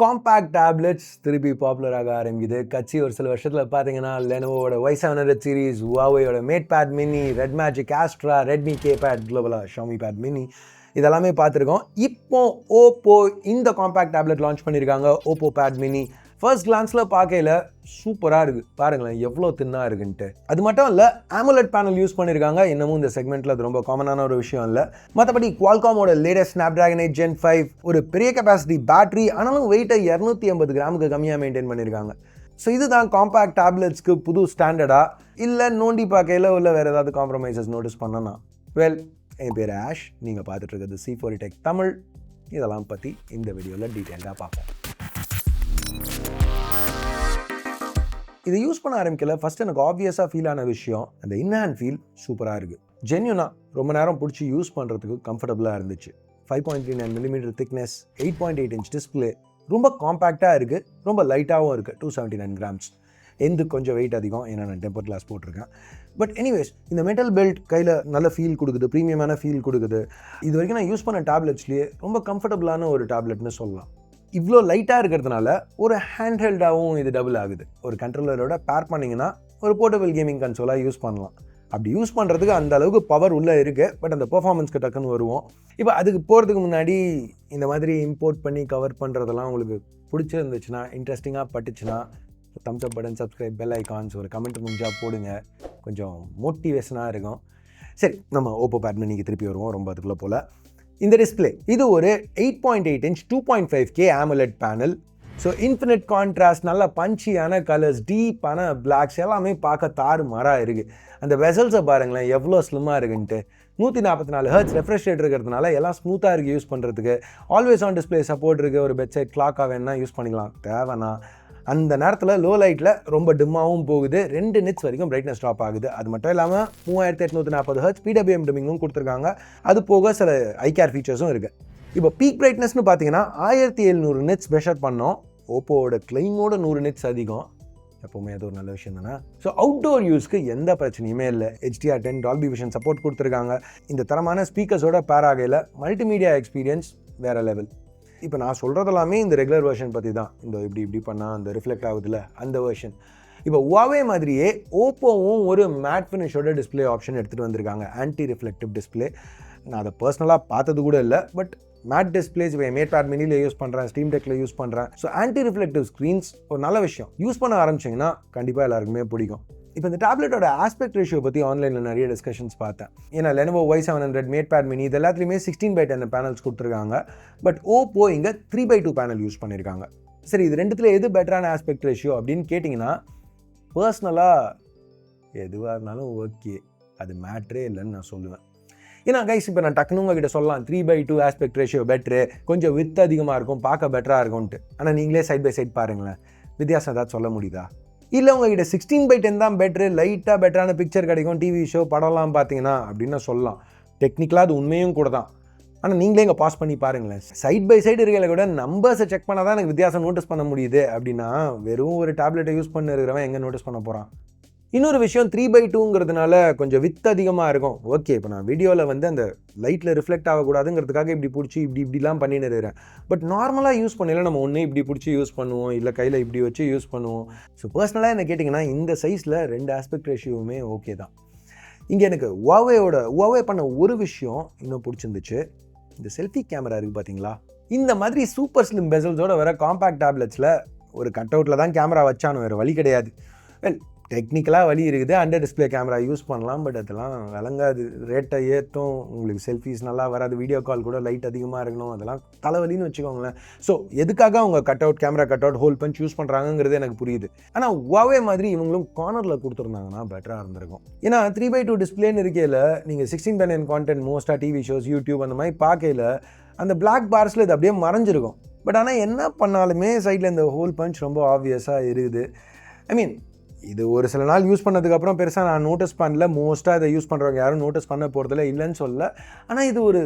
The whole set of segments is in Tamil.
காம்பேக்ட் டேப்லெட்ஸ் திருப்பி பாப்புலராக ஆரம்பிக்குது. கட்சி ஒரு சில வருஷத்தில் பார்த்தீங்கன்னா லெனோவோட Y700 சீரீஸ், Huaweiயோட mate pad mini, red magic astra, redmi K pad குளோபலாக ஷாமி பேட் மினி இதெல்லாமே பார்த்துருக்கோம். இப்போ ஓப்போ இந்த காம்பேக்ட் டேப்லெட் லான்ச் பண்ணியிருக்காங்க, ஓப்போ பேட் மினி. ஃபர்ஸ்ட் கிளான்ஸில் பார்க்கையில் சூப்பராக இருக்குது, பாருங்களேன் எவ்வளோ தின்னாக இருக்குன்ட்டு. அது மட்டும் இல்லை, AMOLED பேனல் யூஸ் பண்ணியிருக்காங்க. இன்னமும் இந்த செக்மெண்ட்டில் அது ரொம்ப காமனான ஒரு விஷயம் இல்லை. மற்றபடி குவால்காமோட லேட்டஸ்ட் ஸ்னாப்டிராகன் 8 Gen 5, ஒரு பெரிய கெப்பாசிட்டி பேட்டரி, ஆனாலும் வெயிட்டை 280 கிராமுக்கு கம்மியாக மெயின்டைன் பண்ணியிருக்காங்க. ஸோ இதுதான் காம்பேக்ட் டேப்லெட்ஸ்க்கு புது ஸ்டாண்டர்டா, இல்லை நோண்டி பார்க்கையில் உள்ள வேறு ஏதாவது காம்ப்ரமைசஸ் நோட்டீஸ் பண்ணனா? வெல், என் பேர் ஆஷ், நீங்கள் பார்த்துட்டு இருக்கிறது C4E Tech தமிழ். இதெல்லாம் பற்றி இந்த வீடியோவில் டீட்டெயிலாக பார்ப்போம். இதை யூஸ் பண்ண ஆரம்பிக்கல ஃபஸ்ட் எனக்கு ஆப்வியஸாக ஃபீல் ஆன விஷயம், அந்த இன்ஹேண்ட் ஃபீல் சூப்பராக இருக்குது. ஜென்யூனாக ரொம்ப நேரம் பிடிச்சி யூஸ் பண்ணுறதுக்கு கம்ஃபர்டபுளாக இருந்துச்சு. 5.39mm திக்னஸ், 8.8 inch டிஸ்பிளே, ரொம்ப காம்பேக்டாக இருக்குது, ரொம்ப லைட்டாகவும் இருக்குது. 279 grams. எந்த கொஞ்சம் வெயிட் அதிகம், ஏன்னா நான் டெம்பர் கிளாஸ் போட்டிருக்கேன். பட் எனிவேஸ், இந்த மெட்டல் பெல்ட் கையில் நல்ல ஃபீல் கொடுக்குது, ப்ரீமியமான ஃபீல் கொடுக்குது. இது வரைக்கும் நான் யூஸ் பண்ண டேப்லெட்ஸ்லேயே ரொம்ப கம்ஃபர்டபுளான ஒரு டேப்லெட்னு சொல்லலாம். இவ்வளோ லைட்டாக இருக்கிறதுனால ஒரு ஹேண்ட்ஹெல்டாகவும் இது டபுள் ஆகுது. ஒரு கண்ட்ரோலரோட பேர் பண்ணிங்கன்னா ஒரு போர்ட்டபிள் கேமிங் கன்சோலாக யூஸ் பண்ணலாம். அப்படி யூஸ் பண்ணுறதுக்கு அந்த அளவுக்கு பவர் உள்ளே இருக்குது. பட் அந்த பெர்ஃபார்மன்ஸ்க்கு டக்குன்னு வருவோம். இப்போ அதுக்கு போகிறதுக்கு முன்னாடி இந்த மாதிரி இம்போர்ட் பண்ணி கவர் பண்ணுறதெல்லாம் உங்களுக்கு பிடிச்சிருந்துச்சுன்னா, இன்ட்ரெஸ்டிங்காக பட்டுச்சுன்னா, thumbs up button, subscribe, bell icons, ஒரு கமெண்ட் முடிஞ்சால் போடுங்க, கொஞ்சம் மோட்டிவேஷனாக இருக்கும். சரி, நம்ம ஓப்போ பேட் மினிக்கு திருப்பி வருவோம், ரொம்ப அதுக்குள்ளே போல். இந்த டிஸ்பிளே இது ஒரு 8.8 inch 2.5K AMOLED panel. So infinite contrast, நல்ல பஞ்சியான கலர்ஸ், டீப்பான பிளாக்ஸ் எல்லாமே பார்க்க தாறுமாறாக இருக்குது. அந்த வெசல்ஸை பாருங்களேன் எவ்வளோ ஸ்லிம்மாக இருக்குன்ட்டு. 144 Hz ரெஃப்ரெஷ் ரேட் இருக்கிறதுனால எல்லாம் ஸ்மூத்தாக இருக்குது யூஸ் பண்ணுறதுக்கு. ஆல்வேஸ் ஆன் டிஸ்பிளே சப்போர்ட் இருக்குது. ஒரு பெட் சைட் கிளாக்காக வேணா யூஸ் பண்ணிக்கலாம் தேவைன்னா. அந்த நேரத்தில் லோ லைட்டில் ரொம்ப டிம்மாகவும் போகுது. 2 nits வரைக்கும் பிரைட்னஸ் ட்ராப் ஆகுது. அது மட்டும் இல்லாமல் 3840 Hz PWM டிமிங்கும் கொடுத்துருக்காங்க. அது போக சில ஐகேர் ஃபீச்சர்ஸும் இருக்குது. இப்போ பீக் பிரைட்னஸ்னு பார்த்தீங்கன்னா 1700 nits மெஷர் பண்ணோம். ஓப்போவோட கிளைமோட 100 nits அதிகம். எப்போவுமே அது ஒரு நல்ல விஷயம் தானே. ஸோ அவுட்டோர் யூஸ்க்கு எந்த பிரச்சனையுமே இல்லை. HDR10 டால்பி விஷன் சப்போர்ட் கொடுத்துருக்காங்க. இந்த தரமான ஸ்பீக்கர்ஸோட பேராகையில் மல்டிமீடியா எக்ஸ்பீரியன்ஸ் வேறு லெவல். இப்போ நான் சொல்கிறதெல்லாமே இந்த ரெகுலர் வெர்ஷன் பற்றி தான். இந்த இப்படி பண்ணால் அந்த ரிஃப்ளெக்ட் ஆகுதுல்ல, அந்த வெர்ஷன். இப்போ Huawei மாதிரியே ஓப்போவும் ஒரு மேட் ஃபினிஷோட டிஸ்பிளே ஆப்ஷன் எடுத்துகிட்டு வந்திருக்காங்க, ஆன்டி ரிஃப்ளெக்டிவ் டிஸ்பிளே. நான் அதை பர்சனலாக பார்த்தது கூட இல்லை. பட் மேட் டிஸ்பிளேஸ் இப்போ மேட் பேட் மினியில் யூஸ் பண்ணுறேன், ஸ்டீம் டெக்கில் யூஸ் பண்ணுறேன். ஸோ ஆன்டி ரிஃப்ளெக்டிவ் ஸ்க்ரீன்ஸ் ஒரு நல்ல விஷயம். யூஸ் பண்ண ஆரம்பிச்சிங்கன்னா கண்டிப்பாக எல்லாருக்குமே பிடிக்கும். இப்போ இந்த டேப்லெட்டோட ஆஸ்பெக்ட் ரேஷியோ பற்றி ஆன்லைனில் நிறைய டிஸ்கஷன்ஸ் பார்த்தேன். ஏன்னா Lenovo Y700, mat pad mini இது எல்லாத்துலேயுமே 16:10 பேனல்ஸ் கொடுத்துருக்காங்க. பட் ஓப்போ இங்கே 3:2 பேனல் யூஸ் பண்ணியிருக்காங்க. சரி, இது ரெண்டுத்தில் எது பெட்டரான ஆஸ்பெக்ட் ரேஷியோ அப்படின்னு கேட்டிங்கன்னா, பர்சனலாக எதுவாக இருந்தாலும் ஓகே, அது மேட்ரே இல்லைன்னு நான் சொல்லுவேன். ஏன்னா கைஸ், இப்போ நான் டக்குனு உங்ககிட்ட சொல்லலாம் 3:2 ஆஸ்பெக்ட் ரேஷியோ பெட்ரு, கொஞ்சம் வித் அதிகமாக இருக்கும், பார்க்க பெட்டராக இருக்கும்ன்ட்டு. ஆனால் நீங்களே சைட் பை சைட் பாருங்களேன், வித்தியாசம் ஏதாவது சொல்ல முடியுதா? இல்லை உங்ககிட்ட 16:10 தான் பெட்ரு, லைட்டாக பெட்டரான பிக்சர் கிடைக்கும், டிவி ஷோ படம்லாம் பார்த்தீங்கன்னா அப்படின்னு சொல்லலாம். டெக்னிக்கலாக அது உண்மையும் கூட தான். ஆனால் நீங்களே இங்கே பாஸ் பண்ணி பாருங்களேன். சைட் பை சைடு இருக்கிறத கூட நம்பர்ஸை செக் பண்ணால் தான் எனக்கு வித்தியாசம் நோட்டீஸ் பண்ண முடியுது. அப்படின்னா வெறும் ஒரு டேப்லெட்டை யூஸ் பண்ணி இருக்கிறவன் எங்கே நோட்டீஸ் பண்ண போகிறான்? இன்னொரு விஷயம், 3:2ங்கிறதுனால கொஞ்சம் வித் அதிகமாக இருக்கும். ஓகே, இப்போ நான் வீடியோவில் வந்து அந்த லைட்டில் ரிஃப்ளெக்ட் ஆகக்கூடாதுங்கிறதுக்காக இப்படி பிடிச்சி இப்படிலாம் பண்ணின்னு இருக்கிறேன். பட் நார்மலாக யூஸ் பண்ணல நம்ம ஒன்று இப்படி பிடிச்சி யூஸ் பண்ணுவோம், இல்லை கையில் இப்படி வச்சு யூஸ் பண்ணுவோம். ஸோ பர்சனலாக என்ன கேட்டிங்கன்னா, இந்த சைஸில் 2 ஆஸ்பெக்ட் ரேஷியோவுமே ஓகே தான். இங்கே எனக்கு Huawei பண்ண ஒரு விஷயம் இன்னும் பிடிச்சிருந்துச்சு. இந்த செல்ஃபி கேமரா இருக்குது பார்த்தீங்களா, இந்த மாதிரி சூப்பர் ஸ்லிம் பெசல்ஸோட வர காம்பேக்ட் டேப்லெட்ஸில் ஒரு கட் அவுட்டில் தான் கேமரா வச்சானு வேறு வழி கிடையாது. வெல், டெக்னிக்கலாக வழி இருக்குது, அண்டர் டிஸ்பிளே கேமரா யூஸ் பண்ணலாம். பட் அதெல்லாம் விளங்காது, ரேட்டை ஏற்றும், உங்களுக்கு செல்ஃபீஸ் நல்லா வராது, வீடியோ கால் கூட லைட் அதிகமாக இருக்கணும், அதெல்லாம் தலைவலின்னு வச்சுக்கோங்களேன். ஸோ எதுக்காக அவங்க camera cut out, hole punch use பண்ணுறாங்கிறது எனக்கு புரியுது. ஆனால் Huawei மாதிரி இவங்களும் கார்னரில் கொடுத்துருந்தாங்கன்னா பெட்டராக இருந்திருக்கும். ஏன்னா 3:2 டிஸ்பிளேன்னு இருக்கையில் நீங்கள் 16:9 கான்டென்ட் மோஸ்ட்டாக டிவி ஷோஸ், யூடியூப் அந்த மாதிரி பார்க்கையில் அந்த பிளாக் பார்ஸில் இது அப்படியே மறைஞ்சிருக்கும். பட் ஆனால் என்ன பண்ணாலுமே சைடில் இந்த ஹோல் பஞ்ச் ரொம்ப ஆப்வியஸாக இருக்குது. ஐ மீன், இது ஒரு சில நாள் யூஸ் பண்ணதுக்கப்புறம் பெருசாக நான் நோட்டீஸ் பண்ணல. மோஸ்ட்டாக இதை யூஸ் பண்ணுறவங்க யாரும் நோட்டீஸ் பண்ண போகிறதில்ல, இல்லைன்னு சொல்ல. ஆனால் இது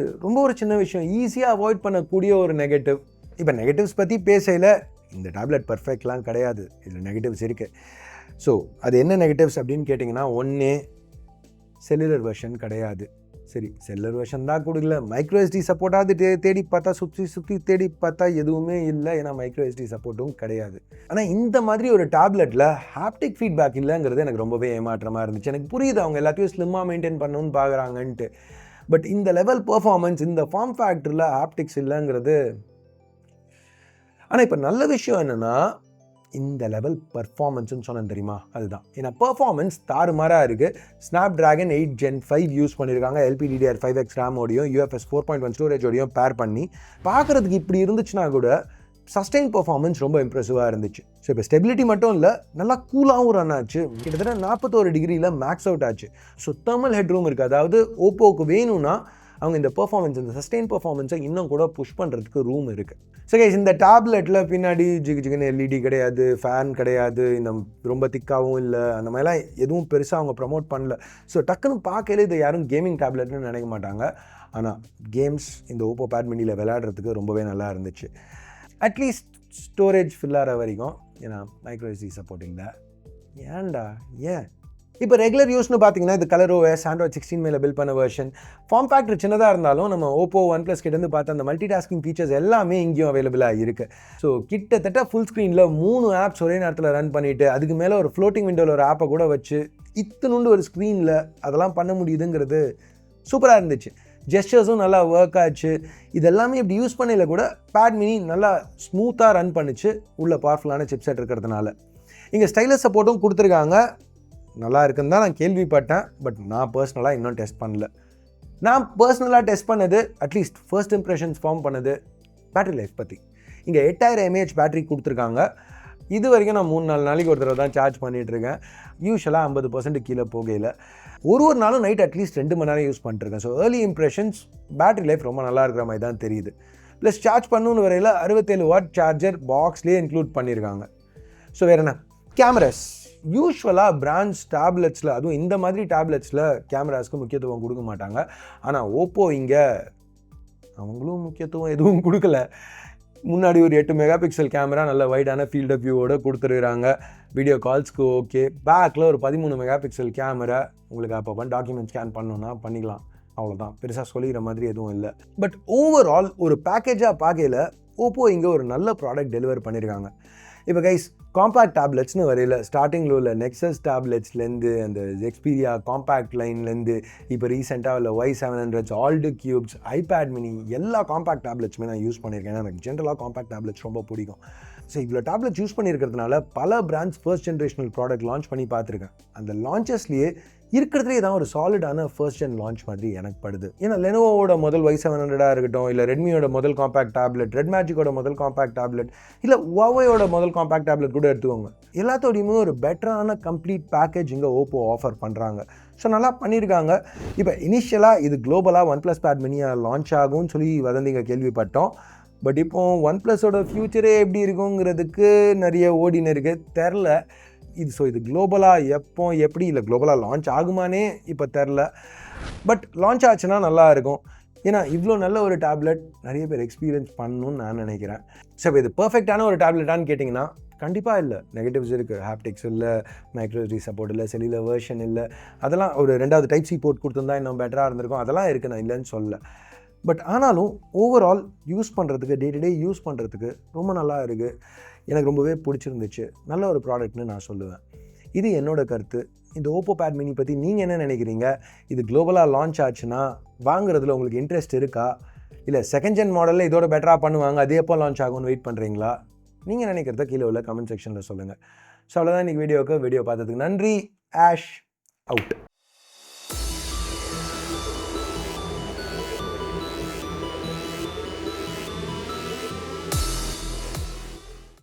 ரொம்ப ஒரு சின்ன விஷயம், ஈஸியாக அவாய்ட் பண்ணக்கூடிய ஒரு நெகட்டிவ். இப்போ நெகட்டிவ்ஸ் பற்றி பேசையில் இந்த டேப்லெட் பர்ஃபெக்ட்லாம் கிடையாது, இதில் நெகட்டிவ்ஸ் இருக்குது. ஸோ அது என்ன நெகட்டிவ்ஸ் அப்படின்னு கேட்டிங்கன்னா, ஒன்று செல்லுலர் வெர்ஷன் கிடையாது. சரி செல்லர் வெர்ஷன் தான் கொடுக்கல, மைக்ரோ எஸ்டி சப்போர்ட்டாவது தேடி பார்த்தா சுற்றி தேடி பார்த்தா எதுவுமே இல்லை, ஏன்னா மைக்ரோ எஸ்டி சப்போர்ட்டும் கிடையாது. ஆனால் இந்த மாதிரி ஒரு டேப்லெட்டில் ஹாப்டிக் ஃபீட்பேக் இல்லைங்கிறது எனக்கு ரொம்பவே ஏமாற்றமாக இருந்துச்சு. எனக்கு புரியுது அவங்க எல்லாத்தையும் ஸ்லிம்மாக மெயின்டைன் பண்ணணும்னு பார்க்குறாங்கன்ட்டு, பட் இந்த லெவல் பெர்ஃபார்மன்ஸ் இந்த ஃபார்ம் ஃபேக்டரில் ஹாப்டிக்ஸ் இல்லைங்கிறது. ஆனால் இப்போ நல்ல விஷயம் என்னென்னா இந்த லெவல் பர்ஃபார்மன்ஸ்னு சொன்னேன் தெரியுமா, அதுதான். ஏன்னா பர்ஃபார்மன்ஸ் தாறுமாறாக இருக்குது. Snapdragon 8 Gen 5 யூஸ் பண்ணியிருக்காங்க, LPDDR5X ரேமோடையும் UFS 4.1 ஸ்டோரேஜோடையும் பேர் பண்ணி. பார்க்குறதுக்கு இப்படி இருந்துச்சுன்னா கூட சஸ்டெயின் பர்ஃபார்மன்ஸ் ரொம்ப இம்ப்ரெசிவாக இருந்துச்சு. ஸோ இப்போ ஸ்டெபிலிட்டி மட்டும் இல்லை, நல்லா கூலாகவும் ரன் ஆச்சு. கிட்டத்தட்ட 41 டிகிரியில் மேக்ஸ் அவுட் ஆச்சு. ஸோ தெர்மல் ஹெட்ரூம் இருக்குது. அதாவது ஓப்போவுக்கு வேணும்னா அவங்க இந்த பர்ஃபார்மன்ஸ், இந்த சஸ்டெயின் பர்ஃபார்மன்ஸை இன்னும் கூட புஷ் பண்ணுறதுக்கு ரூம் இருக்குது. ஸோ கைஸ், இந்த டேப்லெட்டில் பின்னாடி ஜிகுன்னு எல்இடி கிடையாது, ஃபேன் கிடையாது, இந்த ரொம்ப திக்காகவும் இல்லை, அந்த மாதிரிலாம் எதுவும் பெருசாக அவங்க ப்ரமோட் பண்ணல. ஸோ டக்குன்னு பார்க்கல இது யாரும் கேமிங் டேப்லெட்னு நினைக்க மாட்டாங்க. ஆனால் கேம்ஸ் இந்த ஓப்போ பேட் மினியில் விளையாடுறதுக்கு ரொம்பவே நல்லா இருந்துச்சு. அட்லீஸ்ட் ஸ்டோரேஜ் ஃபில் ஆகிற வரைக்கும். ஏன்னா மைக்ரோ எஸ்டி சப்போர்ட் இல்லை. ஏன்டா ஏன்? இப்போ ரெகுலர் யூஸ்னு பார்த்தீங்கன்னா இது ColorOS Android 16 மேலே பில்ட் பண்ண வெர்ஷன். ஃபார்ம் ஃபேக்டர் சின்னதாக இருந்தாலும் நம்ம ஓப்போ OnePlus கிட்டேருந்து பார்த்து அந்த மல்டி டாஸ்கிங் ஃபீச்சர்ஸ் எல்லாமே இங்கேயும் அவைலபிளாக இருக்குது. ஸோ கிட்டத்தட்ட ஃபுல் ஸ்க்ரீனில் 3 ஆப்ஸ் ஒரே நேரத்தில் ரன் பண்ணிவிட்டு, அதுக்கு மேலே ஒரு ஃப்ளோட்டிங் விண்டோவில் ஒரு ஆப்பை கூட வச்சு இத்தனுண்டு ஒரு ஸ்க்ரீனில் அதெல்லாம் பண்ண முடியுதுங்கிறது சூப்பராக இருந்துச்சு. ஜெஸ்டர்ஸும் நல்லா ஒர்க் ஆச்சு. இதெல்லாமே இப்படி யூஸ் பண்ணல கூட பேட் மினி நல்லா ஸ்மூத்தாக ரன் பண்ணிச்சு, உள்ள பவர்ஃபுல்லான சிப்செட் இருக்கிறதுனால. இங்கே ஸ்டைலஸ் சப்போர்ட்டும் கொடுத்துருக்காங்க, நல்லா இருக்குன்னு தான் நான் கேள்விப்பட்டேன். பட் நான் பர்சனலாக இன்னும் டெஸ்ட் பண்ணல. நான் பர்சனலாக டெஸ்ட் பண்ணது, அட்லீஸ்ட் ஃபர்ஸ்ட் இம்ப்ரெஷன்ஸ் ஃபார்ம் பண்ணது பேட்டரி லைஃப் பற்றி. இங்கே 8000 mAh பேட்டரி கொடுத்துருக்காங்க. இது வரைக்கும் நான் 3-4 நாளைக்கு ஒரு தடவை தான் சார்ஜ் பண்ணிகிட்ருக்கேன். யூஸ்வலாக 50% கீழே போகையில் ஒரு நாளும் நைட் அட்லீஸ்ட் 2 மணி நேரம் யூஸ் பண்ணிட்டுருக்கேன். So early impressions battery life ரொம்ப நல்லா இருக்கிற மாதிரி தான் தெரியுது. ப்ளஸ் சார்ஜ் பண்ணணுன்னு வரையில் 67 வாட் சார்ஜர் பாக்ஸ்லேயே இன்க்ளூட் பண்ணியிருக்காங்க. ஸோ வேறு என்ன, கேமராஸ் யூஸ்வலாக பிராண்ட்ஸ் டேப்லெட்ஸில், அதுவும் இந்த மாதிரி டேப்லெட்ஸில் கேமராஸ்க்கு முக்கியத்துவம் கொடுக்க மாட்டாங்க. ஆனால் ஓப்போ இங்கே அவங்களும் முக்கியத்துவம் எதுவும் கொடுக்கல. முன்னாடி ஒரு 8 மெகா பிக்சல் கேமரா நல்ல வைடான ஃபீல்ட் ஆஃப் வியூவோட கொடுத்துருக்குறாங்க. வீடியோ கால்ஸ்க்கு ஓகே. பேக்கில் ஒரு 13 மெகா பிக்சல் கேமரா, உங்களுக்கு அப்போ டாக்குமெண்ட் ஸ்கேன் பண்ணணுன்னா பண்ணிக்கலாம், அவ்வளோதான். பெருசாக சொல்லிக்கிற மாதிரி எதுவும் இல்லை. பட் ஓவரால் ஒரு பேக்கேஜாக பார்க்கையில் ஓப்போ இங்கே ஒரு நல்ல ப்ராடக்ட் டெலிவர் பண்ணியிருக்காங்க. இப்போ கைஸ், காம்பேக்ட் டேப்லெட்ஸ்னு வரையில் ஸ்டார்டிங்கில் உள்ள நெக்ஸஸ் டேப்லெட்ஸ்லேருந்து, அந்த எக்ஸ்பீரியா காம்பேக்ட் லைன்லேருந்து, இப்போ ரீசெண்டாக உள்ள Y700, ஆல்டு கியூப்ஸ், ஐபேட் மினி, எல்லா காம்பேக்ட் டேப்லெட்ஸுமே நான் யூஸ் பண்ணியிருக்கேன். எனக்கு ஜென்ரலாக காம்பேக்ட் டேப்லெட்ஸ் ரொம்ப பிடிக்கும். ஸோ இவ்வளோ டேப்லெட்ஸ் யூஸ் பண்ணியிருக்கிறதுனால பல brands first generational product launch பண்ணி பார்த்துருக்கேன். அந்த லான்ச்சஸ்லேயே இருக்கிறதுலே தான் ஒரு சாலிடான ஃபர்ஸ்ட் ஜென் லான்ச் மாதிரி எனக்கு படுது. ஏன்னா லெனோவோட முதல் Y700 இருக்கட்டும், இல்லை ரெட்மியோட முதல் காம்பேக்ட் டேப்லெட், ரெட் மேஜிக்கோட முதல் காம்பேக்ட் டேப்லெட், இல்லை Huaweiயோட முதல் காம்பேக்ட் டேப்லெட் கூட எடுத்துக்கோங்க. எல்லாத்தோடையுமே ஒரு பெட்டரான கம்ப்ளீட் பேக்கேஜ் இங்கே ஓப்போ ஆஃபர் பண்ணுறாங்க. ஸோ நல்லா பண்ணியிருக்காங்க. இப்போ இனிஷியலாக இது குளோபலாக OnePlus பேட் மினியாக லான்ச் ஆகும்னு சொல்லி வதந்திங்க கேள்விப்பட்டோம். பட் இப்போ OnePlusோட ஃப்யூச்சரே எப்படி இருக்குங்கிறதுக்கு நிறைய ஓடின்னு இருக்குது, தெரில. இது குளோபலாக எப்போ எப்படி, இல்லை குளோபலாக லான்ச் ஆகுமானே இப்போ தெரில. பட் லான்ச் ஆச்சுன்னா நல்லா இருக்கும். ஏன்னா இவ்வளோ நல்ல ஒரு டேப்லெட் நிறைய பேர் எக்ஸ்பீரியன்ஸ் பண்ணணும்னு நான் நினைக்கிறேன். ஸோ இது பர்ஃபெக்டான ஒரு டேப்லெட்டான்னு கேட்டிங்கன்னா கண்டிப்பாக இல்லை. நெகட்டிவ்ஸ் இருக்குது. ஹாப்டிக்ஸ் இல்லை, மைக்ரோ எஸ்டி சப்போர்ட் இல்லை, செல்லுலர் வெர்ஷன் இல்லை. அதெல்லாம் ஒரு 2வது டைப் சி போர்ட் கொடுத்துருந்தா இன்னும் பெட்டராக இருந்திருக்கும். அதெல்லாம் இருக்குது, நான் இல்லைன்னு சொல்லலை. பட் ஆனாலும் ஓவரால் யூஸ் பண்ணுறதுக்கு, டே டு டே யூஸ் பண்ணுறதுக்கு ரொம்ப நல்லா இருக்குது. எனக்கு ரொம்பவே பிடிச்சிருந்துச்சு. நல்ல ஒரு ப்ராடக்ட்னு நான் சொல்லுவேன். இது என்னோட கருத்து. இந்த ஓப்போ பேட் மினி பற்றி நீங்கள் என்ன நினைக்கிறீங்க? இது குளோபலாக லான்ச் ஆச்சுன்னா வாங்குறதுல உங்களுக்கு இன்ட்ரெஸ்ட் இருக்கா? இல்லை செகண்ட் ஜென் மாடலில் இதோட பெட்டராக பண்ணுவாங்க, அதே எப்போ லான்ச் ஆகும்னு வெயிட் பண்ணுறீங்களா? நீங்கள் நினைக்கிறத கீழே உள்ள கமெண்ட் செக்ஷனில் சொல்லுங்கள். ஸோ அவ்வளோதான் இன்றைக்கி வீடியோ பார்த்ததுக்கு நன்றி. Ash out.